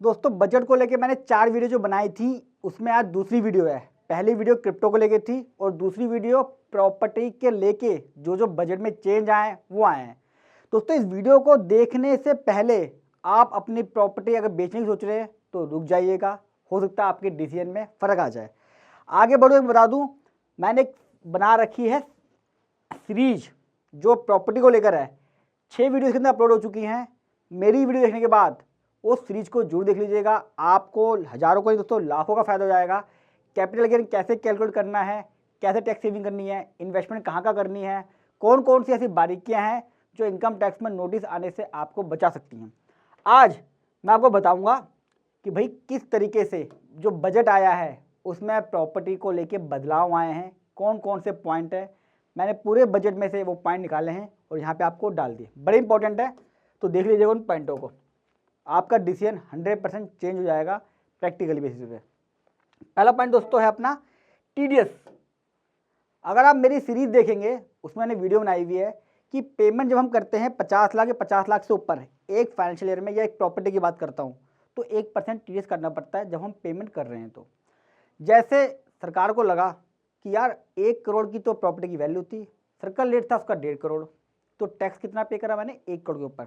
दोस्तों बजट को लेके मैंने 4 वीडियो जो बनाई थी उसमें आज दूसरी वीडियो है। पहली वीडियो क्रिप्टो को लेके थी और दूसरी वीडियो प्रॉपर्टी के लेके जो बजट में चेंज आए वो आए हैं। दोस्तों इस वीडियो को देखने से पहले आप अपनी प्रॉपर्टी अगर बेचने की सोच रहे हैं तो रुक जाइएगा, हो सकता है आपके डिसीजन में फ़र्क आ जाए। आगे बढ़ो, बता दूँ मैंने बना रखी है सीरीज जो प्रॉपर्टी को लेकर है। 6 वीडियो इसके अंदर अपलोड हो चुकी हैं। मेरी वीडियो देखने के बाद उस सीरीज को जरूर देख लीजिएगा, आपको हज़ारों को नहीं दोस्तों लाखों का फ़ायदा हो जाएगा। कैपिटल गेन कैसे कैलकुलेट करना है, कैसे टैक्स सेविंग करनी है, इन्वेस्टमेंट कहाँ करनी है, कौन कौन सी ऐसी बारीकियाँ हैं जो इनकम टैक्स में नोटिस आने से आपको बचा सकती हैं। आज मैं आपको बताऊँगा कि भाई किस तरीके से जो बजट आया है उसमें प्रॉपर्टी को लेके बदलाव आए हैं, कौन कौन से पॉइंट है। मैंने पूरे बजट में से वो पॉइंट निकाले हैं और यहाँ पे आपको डाल दिए, बड़े इंपॉर्टेंट है, तो देख लीजिएगा उन पॉइंटों को। आपका डिसीजन 100% चेंज हो जाएगा प्रैक्टिकली बेसिस पे। पहला पॉइंट दोस्तों है अपना टीडीएस। अगर आप मेरी सीरीज देखेंगे उसमें मैंने वीडियो बनाई हुई है कि पेमेंट जब हम करते हैं 50 लाख या 50 लाख से ऊपर एक फाइनेंशियल ईयर में, या एक प्रॉपर्टी की बात करता हूँ, तो 1% टीडीएस करना पड़ता है जब हम पेमेंट कर रहे हैं। तो जैसे सरकार को लगा कि यार 1 करोड़ की तो प्रॉपर्टी की वैल्यू थी, सर्कल रेट था उसका 1.5 करोड़, तो टैक्स कितना पे करा मैंने 1 करोड़ के ऊपर।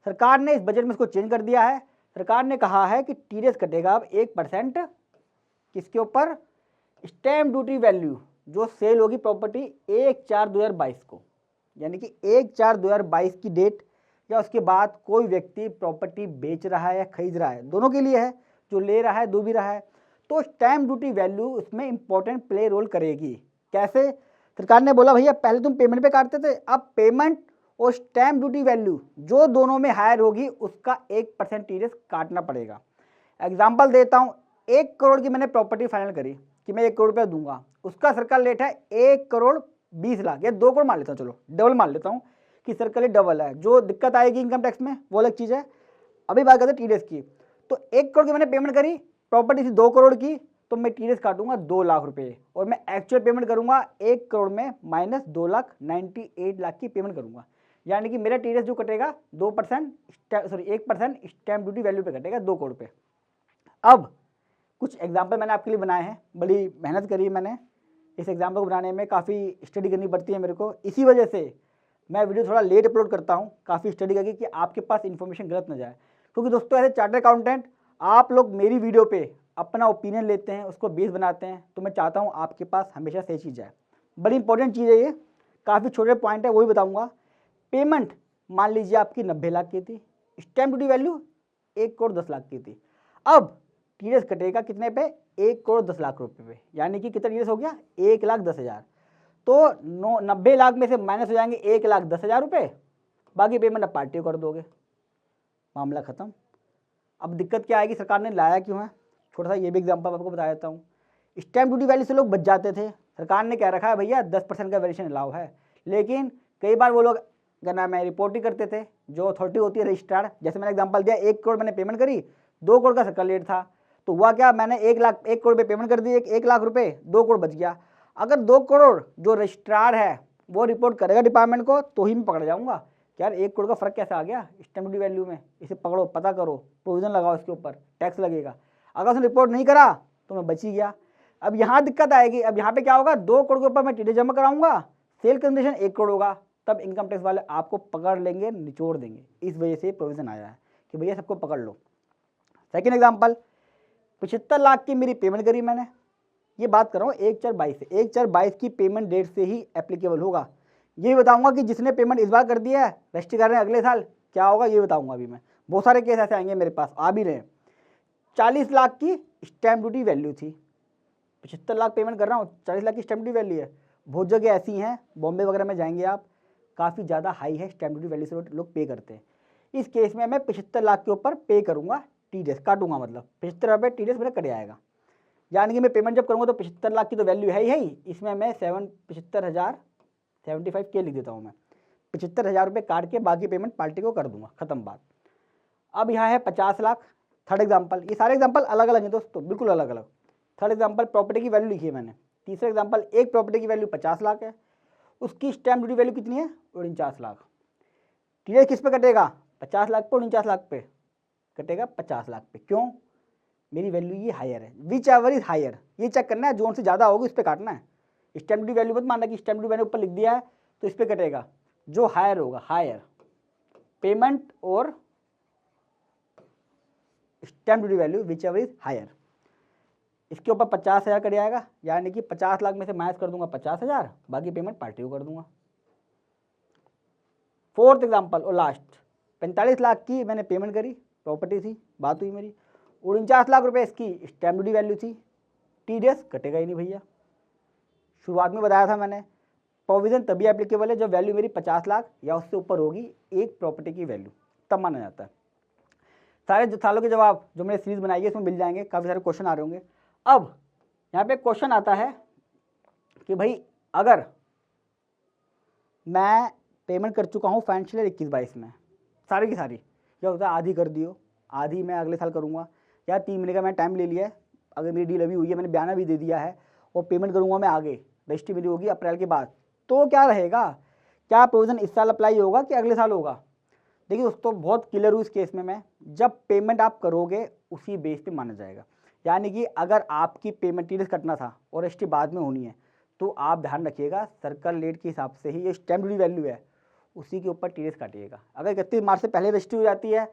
सरकार ने इस बजट में इसको चेंज कर दिया है। सरकार ने कहा है कि टीडीएस कटेगा अब 1% किसके ऊपर, स्टैम्प ड्यूटी वैल्यू जो सेल होगी प्रॉपर्टी 1/4/2022 को, यानी कि 1/4/2022 की डेट या उसके बाद कोई व्यक्ति प्रॉपर्टी बेच रहा है या खरीद रहा है, दोनों के लिए है, जो ले रहा है दो भी रहा है, तो स्टैम्प ड्यूटी वैल्यू उसमें इंपॉर्टेंट प्ले रोल करेगी। कैसे? सरकार ने बोला भैया पहले तुम पेमेंट पे काटते थे, अब पेमेंट और स्टैम्प ड्यूटी वैल्यू जो दोनों में हायर होगी उसका 1% टीडीएस काटना पड़ेगा। एग्जाम्पल देता हूँ, 1 करोड़ की मैंने प्रॉपर्टी फाइनल करी कि मैं 1 करोड़ रुपया दूंगा, उसका सर्कल रेट है 1,20,00,000 या 2 करोड़ मान लेता हूँ, चलो डबल मान लेता हूँ कि सर्कल रेट डबल है। जो दिक्कत आएगी इनकम टैक्स में वो अलग चीज़ है, अभी बात करते हैं टीडीएस की। तो 1 करोड़ की मैंने पेमेंट करी, प्रॉपर्टी थी 2 करोड़ की, तो मैं टीडीएस काटूंगा 2 लाख रुपए और मैं एक्चुअल पेमेंट करूंगा 1 करोड़ में माइनस 2,98,00,000 की पेमेंट करूंगा, यानी कि मेरा टीडीएस जो कटेगा 1% स्टैम्प ड्यूटी वैल्यू पे कटेगा 2 करोड़ पे। अब कुछ एग्जाम्पल मैंने आपके लिए बनाए हैं, बड़ी मेहनत करी है मैंने इस एग्जाम्पल को बनाने में, काफ़ी स्टडी करनी पड़ती है मेरे को, इसी वजह से मैं वीडियो थोड़ा लेट अपलोड करता हूँ, काफ़ी स्टडी करके कि आपके पास इन्फॉर्मेशन गलत ना जाए। क्योंकि दोस्तों ऐसे चार्टर्ड अकाउंटेंट आप लोग मेरी वीडियो पे अपना ओपिनियन लेते हैं, उसको बेस बनाते हैं, तो मैं चाहता हूँ आपके पास हमेशा सही चीज़ जाए। बड़ी इंपॉर्टेंट चीज़ है ये, काफ़ी छोटे पॉइंट है वो भी बताऊँगा। पेमेंट मान लीजिए आपकी 90 लाख की थी, स्टैम्प ड्यूटी वैल्यू 1,10,00,000 की थी, अब टीडीएस कटेगा कितने पे, 1,10,00,000 रुपये पे, यानी कि कितना टीडीएस हो गया 1,10,000। तो 90 लाख में से माइनस हो जाएंगे 1,10,000 रुपये, बाकी पेमेंट अब पार्टी को कर दोगे, मामला खत्म। अब दिक्कत क्या आएगी, सरकार ने लाया क्यों है, छोटा सा ये भी एग्जांपल आपको बता देता हूँ। स्टैम्प ड्यूटी वैल्यू से लोग बच जाते थे, सरकार ने कह रखा है भैया 10% का वेरिएशन अलाउ है, लेकिन कई बार वो लोग क्या नाम है रिपोर्टिंग करते थे, जो अथॉरिटी होती है रजिस्ट्रार। जैसे मैंने एग्जांपल दिया 1 करोड़ मैंने पेमेंट करी, 2 करोड़ का सर्कल रेट था, तो हुआ क्या, मैंने 1 करोड़ पे पेमेंट कर दी, 1 लाख रुपये, 2 करोड़ बच गया। अगर 2 करोड़ जो रजिस्ट्रार है वो रिपोर्ट करेगा डिपार्टमेंट को तो ही मैं पकड़ जाऊँगा, यार 1 करोड़ का फर्क कैसे आ गया स्टैम्प ड्यूटी वैल्यू में, इसे पकड़ो, पता करो, प्रोविजन लगाओ, इसके ऊपर टैक्स लगेगा। अगर उसने रिपोर्ट नहीं करा तो मैं बच ही गया। अब यहाँ दिक्कत आएगी, अब यहाँ पे क्या होगा, 2 करोड़ के ऊपर मैं टीडीएस जमा कराऊंगा, सेल कंडीशन 1 करोड़ होगा, तब इनकम टैक्स वाले आपको पकड़ लेंगे, निचोड़ देंगे। इस वजह से प्रोविजन आया है कि भैया सबको पकड़ लो। सेकेंड एग्जाम्पल, 75 लाख की मेरी पेमेंट करी मैंने, ये बात कर रहा हूँ 1/4/22 से, 1/4/22 की पेमेंट डेट से ही एप्लीकेबल होगा। ये बताऊंगा कि जिसने पेमेंट इस बार कर दिया है रजिस्ट्री कर रहे हैं अगले साल क्या होगा ये बताऊंगा अभी मैं, बहुत सारे केस ऐसे आएंगे मेरे पास, आ भी रहे हैं। 40 लाख की स्टैम्प ड्यूटी वैल्यू थी, 75 लाख पेमेंट कर रहा हूँ, 40 लाख की स्टैम्प ड्यूटी वैल्यू है। बहुत जगह ऐसी हैं, बॉम्बे वगैरह में जाएंगे आप, काफ़ी ज़्यादा हाई है स्टैम्प ड्यूटी वैल्यू से लोग पे करते हैं। इस केस में मैं 75 लाख के ऊपर पे करूँगा, टीडीएस काटूंगा, मतलब 75 रुपये टीडीएस मेरा कट आएगा, यानी कि मैं पेमेंट जब करूँगा तो 75 लाख की तो वैल्यू है ही, इसमें मैं 75,075 लिख देता हूँ मैं, 75,000 रुपये काट के बाकी पेमेंट पार्टी को कर दूंगा, खत्म बात। अब यहाँ है 50 लाख, थर्ड एग्जाम्पल, ये सारे एग्जाम्पल अलग अलग हैं दोस्तों, बिल्कुल अलग अलग। थर्ड एग्जाम्पल प्रॉपर्टी की वैल्यू लिखी है मैंने। तीसरा एग्जाम्पल, एक प्रॉपर्टी की वैल्यू 50 लाख है, उसकी स्टैम्प ड्यूटी वैल्यू कितनी है 49 लाख, टीडीएस किस पे कटेगा 50 लाख पे 49 लाख पे, कटेगा 50 लाख पे। क्यों? मेरी वैल्यू ये हायर है, विच एवर इज हायर, ये चेक करना है, जोन से ज़्यादा होगी उस पर काटना है। स्टैम्प ड्यूटी वैल्यू मत मानना कि स्टैम्प ड्यूटी मैंने ऊपर लिख दिया है तो इस पर कटेगा, जो हायर होगा, हायर पेमेंट और stamp duty value whichever is higher, इसके ऊपर 50,000 कट जाएगा, यानी कि 50 लाख में से माइनस कर दूंगा 50,000, बाकी पेमेंट पार्टी को कर दूंगा। फोर्थ एग्जाम्पल और लास्ट, 45 लाख की मैंने पेमेंट करी, प्रॉपर्टी थी, बात हुई मेरी, 49 लाख रुपए इसकी स्टैम्प ड्यूटी वैल्यू थी, TDS कटेगा ही नहीं भैया। शुरुआत में बताया था मैंने, प्रोविजन तभी एप्लीकेबल है जब वैल्यू मेरी 50 लाख या उससे ऊपर होगी एक प्रॉपर्टी की वैल्यू, तब माना जाता है। सारे सालों के जवाब जो मैंने सीरीज बनाई है इसमें मिल जाएंगे, काफ़ी सारे क्वेश्चन आ रहे होंगे। अब यहाँ पे क्वेश्चन आता है कि भाई अगर मैं पेमेंट कर चुका हूँ फाइनेंशियल 21-22 में सारी की सारी, क्या होता है आधी कर दियो, आधी मैं अगले साल करूँगा, या 3 महीने का मैं टाइम ले लिया है, अगर मेरी डील अभी हुई है, मैंने बयाना भी दे दिया है और पेमेंट करूँगा मैं आगे, रजिस्ट्री मेरी होगी अप्रैल के बाद, तो क्या रहेगा, क्या प्रोविज़न इस साल अप्लाई होगा कि अगले साल होगा? देखिए दोस्तों बहुत क्लियर हूँ इस केस में मैं, जब पेमेंट आप करोगे उसी बेस पे माना जाएगा। यानी कि अगर आपकी पेमेंट TDS कटना था और रजिस्ट्री बाद में होनी है तो आप ध्यान रखिएगा सर्कल रेट के हिसाब से ही ये स्टैम्प ड्यूटी वैल्यू है उसी के ऊपर TDS काटिएगा। अगर 31 मार्च से पहले रजिस्ट्री हो जाती है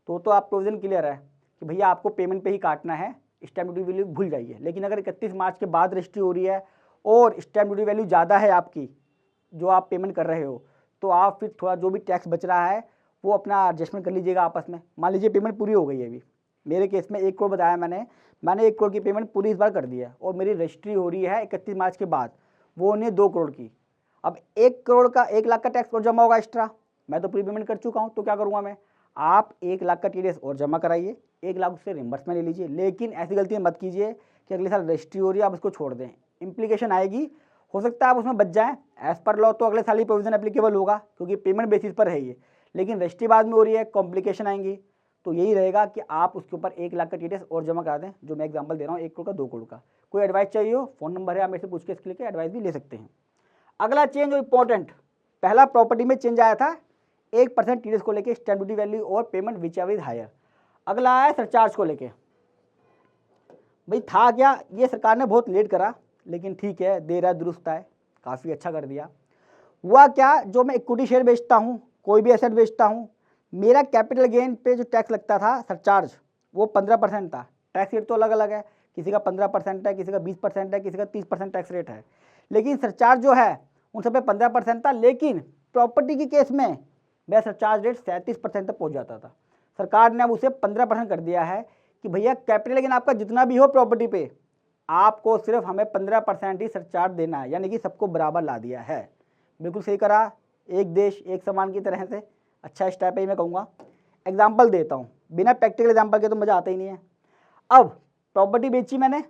तो आप प्रोविज़न क्लियर है कि भैया आपको पेमेंट पे ही काटना है, स्टैम्प ड्यूटी वैल्यू भूल जाइए। लेकिन अगर 31 मार्च के बाद रजिस्ट्री हो रही है और स्टैम्प ड्यूटी वैल्यू ज़्यादा है आपकी जो आप पेमेंट कर रहे हो, तो आप फिर थोड़ा जो भी टैक्स बच रहा है वो अपना एडजस्टमेंट कर लीजिएगा आपस में। मान लीजिए पेमेंट पूरी हो गई है, अभी मेरे केस में 1 करोड़ बताया मैंने 1 करोड़ की पेमेंट पूरी इस बार कर दी है और मेरी रजिस्ट्री हो रही है 31 मार्च के बाद, वो नहीं 2 करोड़ की। अब 1 करोड़ का 1 लाख का टैक्स और जमा होगा एक्स्ट्रा, मैं तो पूरी पेमेंट कर चुका हूँ, तो क्या करूँगा मैं, आप 1 लाख का TDS और जमा कराइए, 1 लाख उससे रिम्बर्समेंट ले लीजिए। लेकिन ऐसी गलती मत कीजिए कि अगले साल रजिस्ट्री हो रही है आप उसको छोड़ दें, इम्प्लीकेशन आएगी, हो सकता है आप उसमें बच जाएँ। एज़ पर लॉ तो अगले साल ही प्रोविजन एप्लीकेबल होगा क्योंकि पेमेंट बेसिस पर है ये, लेकिन रजिस्ट्री बाद में हो रही है, कॉम्प्लिकेशन आएंगी। तो यही रहेगा कि आप उसके ऊपर 1 लाख का TDS और जमा करा दें, जो मैं एग्जांपल दे रहा हूँ 1 करोड़ का 2 करोड़ का। कोई एडवाइस चाहिए हो, फ़ोन नंबर है, आप मेरे से पूछ के इसके लिए एडवाइस भी ले सकते हैं। अगला चेंज और इंपॉर्टेंट, पहला प्रॉपर्टी में चेंज आया था 1% TDS को लेके स्टैम्प ड्यूटी वैल्यू और payment whichever is higher. अगला आया सरचार्ज को लेके, भाई था क्या, ये सरकार ने बहुत लेट करा लेकिन ठीक है, देर है दुरुस्त है, काफ़ी अच्छा कर दिया। हुआ क्या, जो मैं इक्विटी शेयर बेचता हूँ, कोई भी एसेट बेचता हूँ, मेरा कैपिटल गेन पे जो टैक्स लगता था सरचार्ज वो 15% था। टैक्स रेट तो अलग अलग है, किसी का 15% है, किसी का 20% है, किसी का 30% टैक्स रेट है, लेकिन सरचार्ज जो है उन सब पे 15% था। लेकिन प्रॉपर्टी के केस में मेरा सरचार्ज रेट 37% तक पहुँच जाता था। सरकार ने अब उसे 15% कर दिया है कि भैया कैपिटल गेन आपका जितना भी हो प्रॉपर्टी पे, आपको सिर्फ हमें 15% ही सरचार्ज देना है, यानी कि सबको बराबर ला दिया है। बिल्कुल सही करा, एक देश एक समान की तरह से अच्छा स्टेप है, मैं कहूँगा। एग्जाम्पल देता हूँ, बिना प्रैक्टिकल एग्जाम्पल के तो मज़ा आता ही नहीं है। अब प्रॉपर्टी बेची मैंने,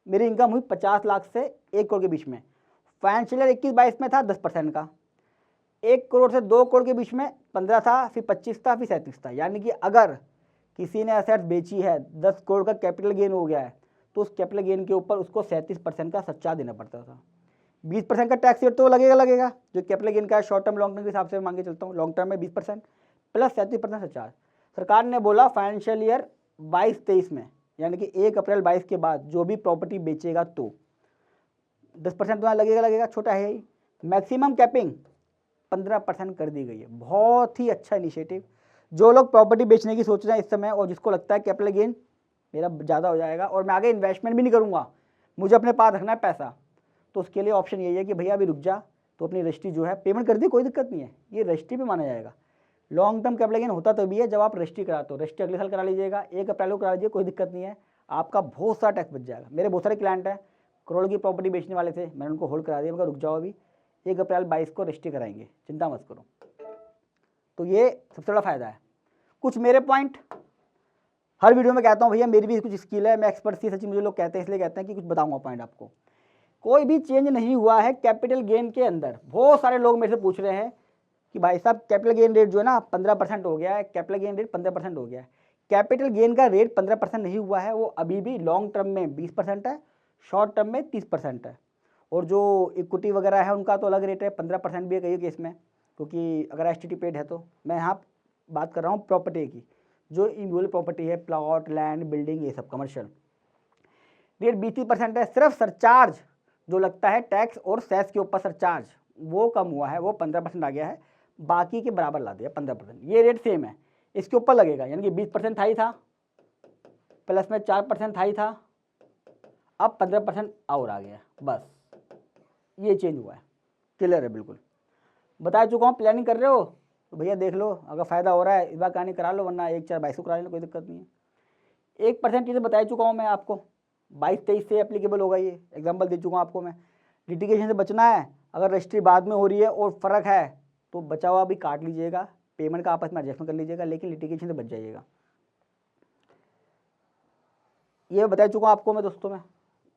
मेरी इनकम हुई 50 लाख से 1 करोड़ के बीच में, फाइनेंशियल ईयर 21-22 में था 10% का, 1 करोड़ से 2 करोड़ के बीच में 15 था, फिर 25 था, फिर 37 था। यानी कि अगर किसी ने एसेट्स बेची है, 10 करोड़ का कैपिटल गेन हो गया है, तो उस कैपिटल गेन के ऊपर उसको 37% का सरचार्ज देना पड़ता था। 20% का टैक्स रेट तो लगेगा जो कैपिटल गेन का है, शॉर्ट टर्म लॉन्ग टर्म के हिसाब से मांगे चलता हूँ, लॉन्ग टर्म में 20% प्लस 37% सरचार्ज। सरकार ने बोला फाइनेंशियल ईयर 22-23 में, यानी कि 1 अप्रैल 22 के बाद जो भी प्रॉपर्टी बेचेगा तो 10% तो लगेगा, छोटा है ही। मैक्सिमम कैपिंग 15% कर दी गई है। बहुत ही अच्छा इनिशिएटिव। जो लोग प्रॉपर्टी बेचने की सोच रहे हैं इस समय और जिसको लगता है कैपिटल गेन मेरा ज़्यादा हो जाएगा और मैं आगे इन्वेस्टमेंट भी नहीं करूँगा, मुझे अपने पास रखना है पैसा, तो उसके लिए ऑप्शन यही है कि भैया अभी रुक जा, तो अपनी रजिस्ट्री जो है पेमेंट कर दी, कोई दिक्कत नहीं है, ये रजिस्ट्री पे माना जाएगा। लॉन्ग टर्म कैपिटल गेन होता तभी है जब आप रजिस्ट्री कराते हो, रजिस्ट्री अगले साल करा लीजिएगा, 1 अप्रैल को करा लीजिए, कोई दिक्कत नहीं है, आपका बहुत सारा टैक्स बच जाएगा। मेरे बहुत सारे क्लाइंट हैं, करोड़ की प्रॉपर्टी बेचने वाले थे, मैंने उनको होल्ड करा दिया, मैं रुक जाओ अभी 1 अप्रैल 22 को रजिस्ट्री कराएंगे, चिंता मत करो। तो ये सबसे बड़ा फ़ायदा है। कुछ मेरे पॉइंट हर वीडियो में कहता हूँ, भैया मेरी भी कुछ स्किल है, मैं एक्सपर्ट थी, सच्ची मुझे लोग कहते हैं, इसलिए कहते हैं कि कुछ बताऊँगा पॉइंट आपको। कोई भी चेंज नहीं हुआ है कैपिटल गेन के अंदर। बहुत सारे लोग मेरे से पूछ रहे हैं कि भाई साहब कैपिटल गेन रेट जो है ना 15% हो गया है, कैपिटल गेन रेट 15% हो गया है। कैपिटल गेन का रेट 15% नहीं हुआ है, वो अभी भी लॉन्ग टर्म में 20% है, शॉर्ट टर्म में 30% है, और जो इक्विटी वगैरह है उनका तो अलग रेट है, 15% भी है कई केस में, क्योंकि अगर STT पेड है तो। मैं यहाँ बात कर रहा हूँ प्रॉपर्टी की, जो इमूवेबल प्रॉपर्टी है, प्लॉट, लैंड, बिल्डिंग, ये सब कमर्शियल। रेट 20% है। सिर्फ सरचार्ज जो लगता है टैक्स और सेस के ऊपर सरचार्ज, वो कम हुआ है, वो 15% आ गया है, बाकी के बराबर ला दिया 15%। ये रेट सेम है, इसके ऊपर लगेगा, यानी कि 20% हाई था, प्लस में 4% हाई था, अब 15% और आ गया, बस ये चेंज हुआ है। क्लियर है? बिल्कुल बता चुका हूँ। प्लानिंग कर रहे हो तो भैया देख लो, अगर फ़ायदा हो रहा है इस बार कहानी करा लो, वरना 1/4/22 को करा लेना, कोई दिक्कत नहीं है। 1% चीज़ें बता चुका हूँ मैं आपको, 22-23 से एप्लीकेबल होगा, ये एग्जाम्पल दे चुका हूँ आपको मैं। लिटिगेशन से बचना है, अगर रजिस्ट्री बाद में हो रही है और फ़र्क है तो बचा हुआ भी काट लीजिएगा, पेमेंट का आपस में एडजस्टमेंट कर लीजिएगा, लेकिन लिटिगेशन से बच जाइएगा। ये बता चुका हूँ आपको मैं दोस्तों में,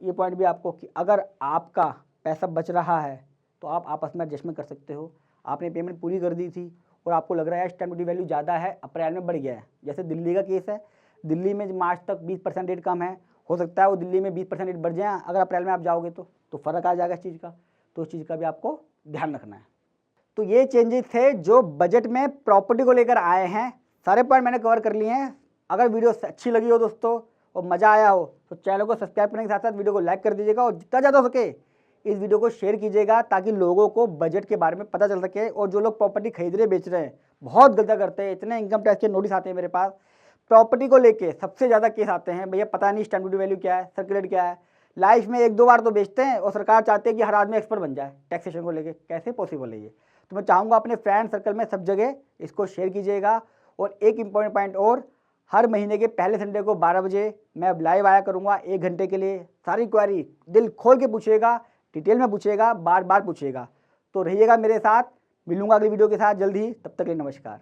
ये पॉइंट भी आपको कि अगर आपका पैसा बच रहा है तो आप आपस में एडजस्टमेंट कर सकते हो। आपने पेमेंट पूरी कर दी थी और आपको लग रहा है स्टैम्प ड्यूटी वैल्यू ज़्यादा है, अप्रैल में बढ़ गया है, जैसे दिल्ली का केस है, दिल्ली में मार्च तक 20% रेट कम है, हो सकता है वो दिल्ली में 20% रेट बढ़ जाए अगर अप्रैल में आप जाओगे तो फ़र्क आ जाएगा इस चीज़ का, तो उस चीज़ का भी आपको ध्यान रखना है। तो ये चेंजेस थे जो बजट में प्रॉपर्टी को लेकर आए हैं, सारे पॉइंट मैंने कवर कर लिए हैं। अगर वीडियो अच्छी लगी हो दोस्तों और मज़ा आया हो तो चैनल को सब्सक्राइब करने के साथ साथ वीडियो को लाइक कर दीजिएगा, और जितना ज़्यादा हो सके इस वीडियो को शेयर कीजिएगा, ताकि लोगों को बजट के बारे में पता चल सके। और जो लोग प्रॉपर्टी खरीद रहे बेच रहे हैं बहुत गलती करते हैं, इतने इनकम टैक्स के नोटिस आते हैं मेरे पास, प्रॉपर्टी को लेके सबसे ज़्यादा केस आते हैं, भैया पता नहीं स्टैम्प ड्यूटी वैल्यू क्या है, सर्कुलेट क्या है। लाइफ में 1-2 बार तो बेचते हैं और सरकार चाहती है कि हर आदमी एक्सपर्ट बन जाए टैक्सेशन को लेके, कैसे पॉसिबल है ये? तो मैं चाहूँगा अपने फ्रेंड सर्कल में सब जगह इसको शेयर कीजिएगा। और एक इम्पॉर्टेंट पॉइंट और, हर महीने के पहले संडे को 12 बजे मैं लाइव आया करूँगा 1 घंटे के लिए। सारी क्वेरी दिल खोल के पूछिएगा, डिटेल में पूछिएगा, बार बार पूछिएगा। तो रहिएगा मेरे साथ, मिलूंगा अगली वीडियो के साथ जल्द ही, तब तक के लिए नमस्कार।